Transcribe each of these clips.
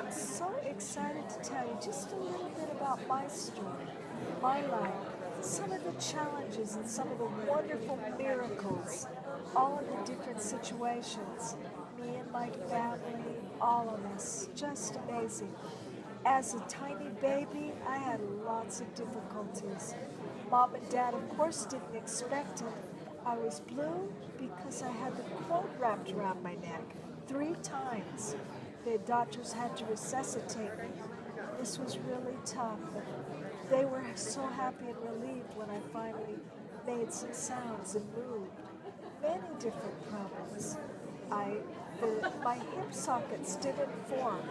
So excited to tell you just a little bit about my story, my life, some of the challenges and some of the wonderful miracles, all of the different situations, me and my family, all of us, just amazing. As a tiny baby, I had lots of difficulties. Mom and Dad, of course, didn't expect it. I was blue because I had the cord wrapped around my neck 3 times. The doctors had to resuscitate me. This was really tough. They were so happy and relieved when I finally made some sounds and moved. Many different problems. My hip sockets didn't form,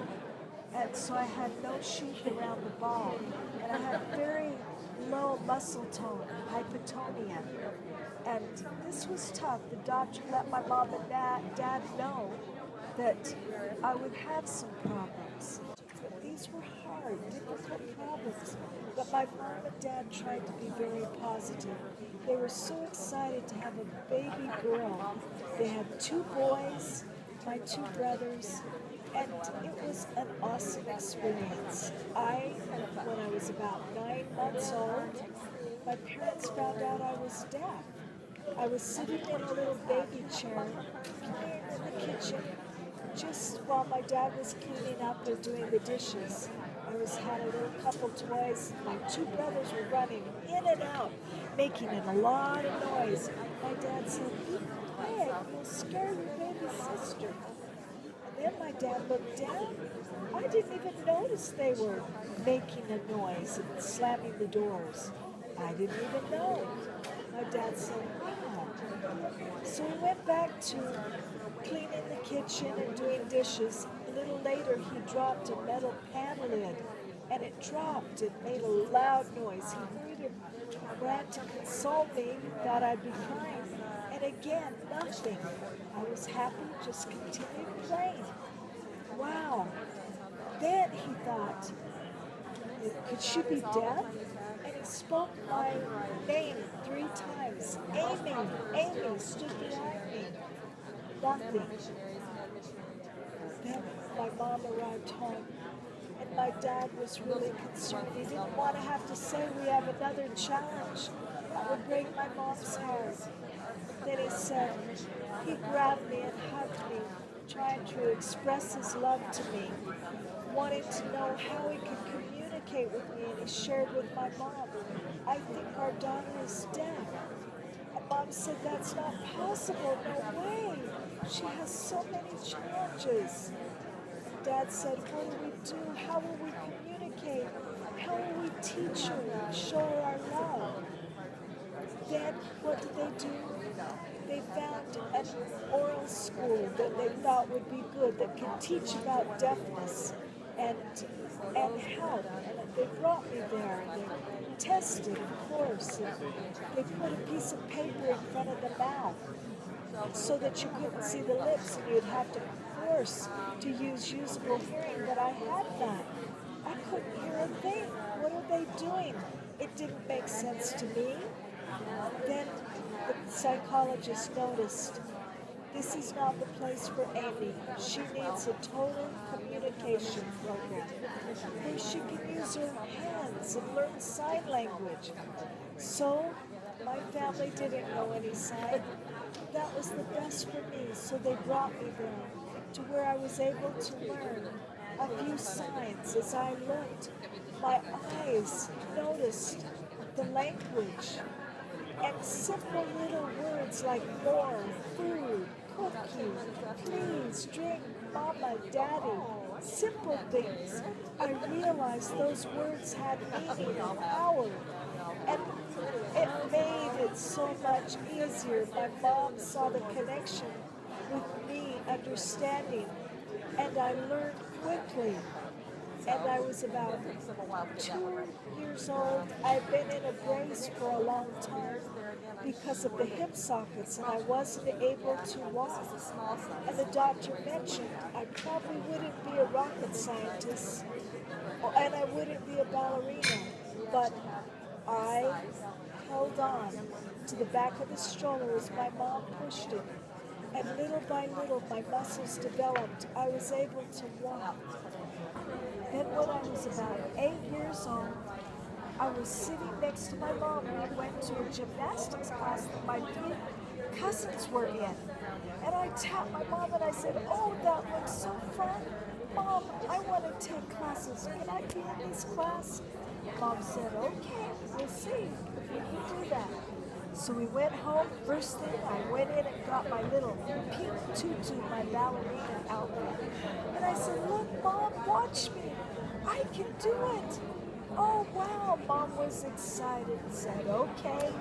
and so I had no sheath around the ball, and I had very low muscle tone, hypotonia, and this was tough. The doctor let my mom and dad know that I would have some problems. But these were hard, difficult problems. But my mom and dad tried to be very positive. They were so excited to have a baby girl. They had 2 boys, my 2 brothers, and it was an awesome experience. When I was about 9 months old, my parents found out I was deaf. I was sitting in a little baby chair, playing in the kitchen, just while my dad was cleaning up and doing the dishes. Had a little couple toys. My 2 brothers were running in and out, making a lot of noise. My dad said, "Be quiet, you'll scare your baby sister." And then my dad looked down. I didn't even notice they were making a noise and slamming the doors. I didn't even know. My dad said, "Wow." So we went back to cleaning the kitchen and doing dishes. A little later, he dropped a metal pan lid, and it dropped. It made a loud noise. He hurried and ran to console me, thought I'd be fine. And again, nothing. I was happy, just continued playing. Wow. Then he thought, could she be deaf? And he spoke my name 3 times. Aimee, Aimee stood behind me. Nothing. Then my mom arrived home, and my dad was really concerned. He didn't want to have to say we have another challenge. That would break my mom's heart. Then he grabbed me and hugged me, trying to express his love to me, wanting to know how he could communicate with me, and he shared with my mom, "I think our daughter is deaf." And Mom said, "That's not possible, no way. She has so many challenges." Dad said, "What do we do? How will we communicate? How will we teach her and show her our love?" Then what did they do? They found an oral school that they thought would be good, that could teach about deafness and help. And they brought me there, and they tested, of course. And they put a piece of paper in front of the mouth so that you couldn't see the lips, and you'd have to force to use usable hearing, but I had none. I couldn't hear a thing. What are they doing? It didn't make sense to me. Then the psychologist noticed, this is not the place for Aimee. She needs a total communication program where she can use her hands and learn sign language. So my family didn't know any sign. That was the best for me, so they brought me there to where I was able to learn a few signs. As I looked, my eyes noticed the language, and simple little words like more, food, cookie, please, drink, mama, daddy, simple things. I realized those words had meaning and power, and it made it so much easier. My mom saw the connection with me understanding, and I learned quickly. And I was about 2 years old. I've been in a brace for a long time because of the hip sockets, and I wasn't able to walk. And the doctor mentioned I probably wouldn't be a rocket scientist, and I wouldn't be a ballerina, but I held on to the back of the stroller as my mom pushed it. And little by little, my muscles developed. I was able to walk. Then when I was about 8 years old, I was sitting next to my mom. We went to a gymnastics class that my three cousins were in. And I tapped my mom and I said, "Oh, that looks so fun. Mom, I want to take classes. Can I be in this class?" Mom said, "Okay, we'll see if we can do that." So we went home. First thing, I went in and got my little pink tutu, my ballerina outfit. And I said, "Look, Mom, watch me. I can do it." "Oh, wow." Mom was excited and said, "Okay,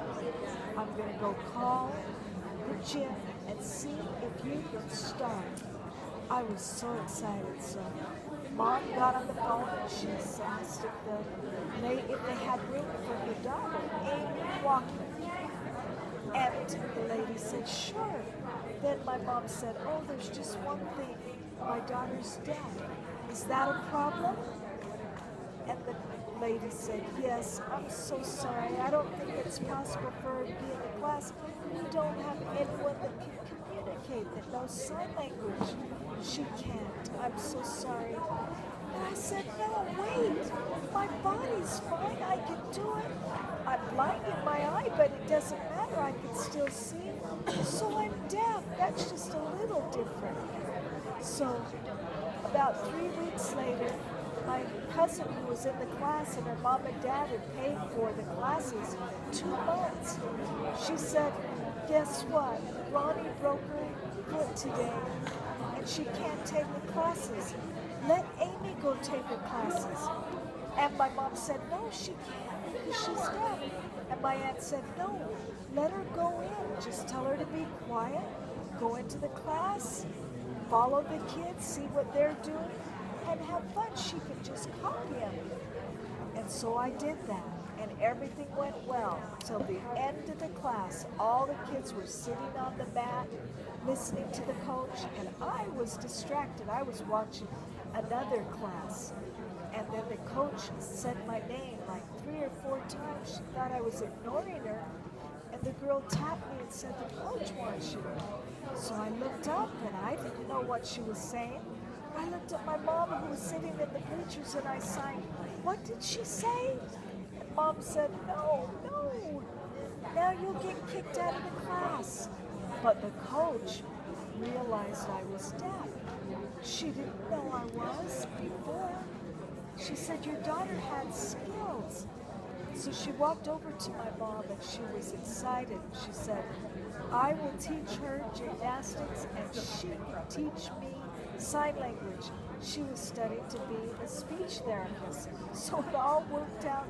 I'm going to go call the gym and see if you can start." I was so excited. So Mom got on the phone and she asked if they had room for her daughter, Aimee, walking. And the lady said, "Sure." Then my mom said, "Oh, there's just one thing. My daughter's deaf. Is that a problem?" And the lady said, "Yes, I'm so sorry. I don't think it's possible for her to be in the class. We don't have anyone that can communicate, that knows sign language. She can't. I'm so sorry." And I said, "No, wait. My body's fine. I can do it. I'm blind in my eye, but it doesn't matter. I can still see. So I'm deaf. That's just a little different." So about 3 weeks later, my cousin who was in the class and her mom and dad had paid for the classes 2 months, she said, "Guess what? Ronnie broke her foot today and she can't take the classes. Let Aimee go take her classes." And my mom said, "No, she can't because she's deaf." And my aunt said, "No, let her go in. Just tell her to be quiet, go into the class, follow the kids, see what they're doing, and have fun. She can just copy them." And so I did that, and everything went well till the end of the class. All the kids were sitting on the mat, listening to the coach, and I was distracted. I was watching another class. And then the coach said my name like 3 or 4 times. She thought I was ignoring her. And the girl tapped me and said, "The coach wants you." So I looked up and I didn't know what she was saying. I looked at my mom who was sitting in the bleachers and I signed, "What did she say?" And Mom said, "No, no. Now you'll get kicked out of the class." But the coach realized I was deaf. She didn't know I was before. She said, "Your daughter had skills." So she walked over to my mom and she was excited. She said, "I will teach her gymnastics and she can teach me sign language." She was studying to be a speech therapist. So it all worked out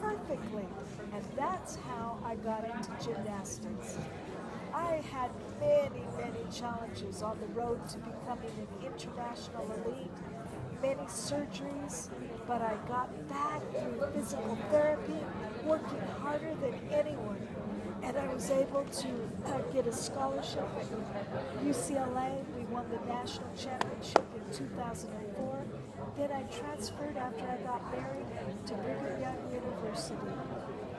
perfectly. And that's how I got into gymnastics. I had many, many challenges on the road to becoming an international elite, many surgeries, but I got that through physical therapy, working harder than anyone. And I was able to get a scholarship at UCLA. We won the national championship in 2004. Then I transferred after I got married to Brigham Young University.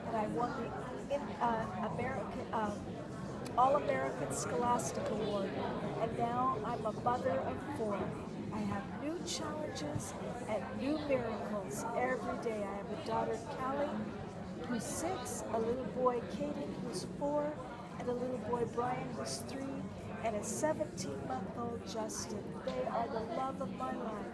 And I won the All-American Scholastic Award. And now I'm a mother of 4. I have new challenges and new miracles every day. I have a daughter, Callie, who's 6, a little boy, Caden, who's 4, and a little boy, Brian, who's 3, and a 17-month-old Justin. They are the love of my life.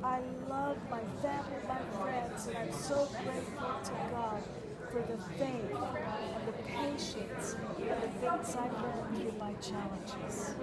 I love my family, my friends, and I'm so grateful to God for the faith and the patience and the things I've learned through my challenges.